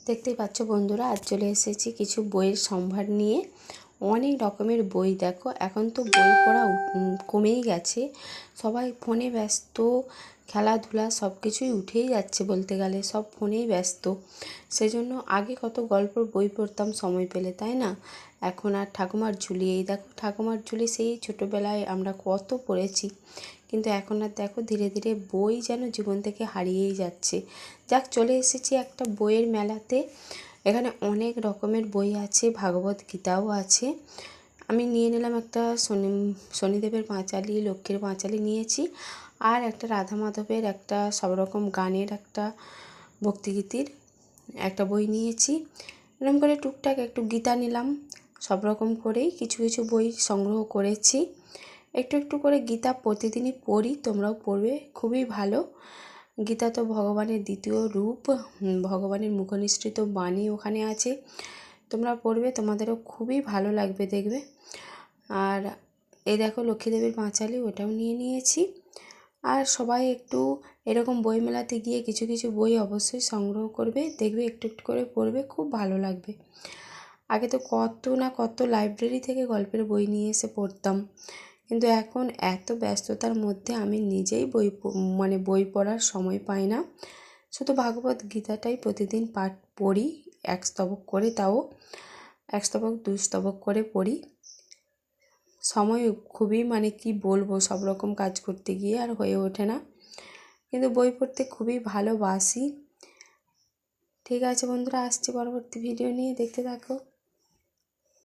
দেখতেই পাচ্ছ বন্ধুরা, আজ চলে এসেছি কিছু বইয়ের সম্ভার নিয়ে। অনেক রকমের বই। দেখো, এখন তো বই পড়া কমেই গেছে, সবাই ফোনে ব্যস্ত, খেলাধুলা সব কিছুই উঠেই যাচ্ছে বলতে গেলে, সব ফোনেই ব্যস্ত। সেজন্য আগে কত গল্পের বই পড়তাম সময় পেলে, তাই না? এখন আর ঠাকুমার ঝুলি, এই দেখো ঠাকুমার ঝুলি সেই ছোটোবেলায় আমরা কত পড়েছি, কিন্তু এখন আর দেখো ধীরে ধীরে বই যেন জীবন থেকে হারিয়েই যাচ্ছে। যাক, চলে এসেছি একটা বইয়ের মেলাতে। এখানে অনেক রকমের বই আছে, ভাগবত গীতাও আছে। আমি নিয়ে নিলাম একটা শনিদেবের পাঁচালী, লক্ষ্মীর পাঁচালী নিয়েছি, আর একটা রাধা মাধবের একটা সব রকম গানের একটা ভক্তিগীতির একটা বই নিয়েছি। এরকম করে টুকটাক একটু গীতা নিলাম। সব রকম করেই কিছু কিছু বই সংগ্রহ করেছি। একটু একটু করে গীতা প্রতিদিনই পড়ি, তোমরাও পড়বে, খুবই ভালো। গীতা তো ভগবানের দ্বিতীয় রূপ, ভগবানের মুখনিসৃত বাণী ওখানে আছে। তোমরা পড়বে, তোমাদেরও খুবই ভালো লাগবে দেখবে। আর এই দেখো লক্ষ্মীদেবীর পাঁচালী, ওটাও নিয়ে নিয়েছি। আর সবাই একটু এরকম বইমেলাতে গিয়ে কিছু কিছু বই অবশ্যই সংগ্রহ করবে, দেখবে একটু একটু করে পড়বে, খুব ভালো লাগবে। আগে তো কত না কত লাইব্রেরি থেকে গল্পের বই নিয়ে এসে পড়তাম, কিন্তু এখন এত ব্যস্ততার মধ্যে আমি নিজেই বই পড়ার সময় পাই না। শুধু ভাগবত গীতাটাই প্রতিদিন পাঠ পড়ি, এক স্তবক করে, তাও এক স্তবক 2 স্তবক করে পড়ি। সময় খুবই কি বলবো, সব রকম কাজ করতে গিয়ে আর হয়ে ওঠে না, কিন্তু বই পড়তে খুবই ভালোবাসি। ঠিক আছে বন্ধুরা, আসছি পরবর্তী ভিডিও নিয়ে, দেখতে থাকো।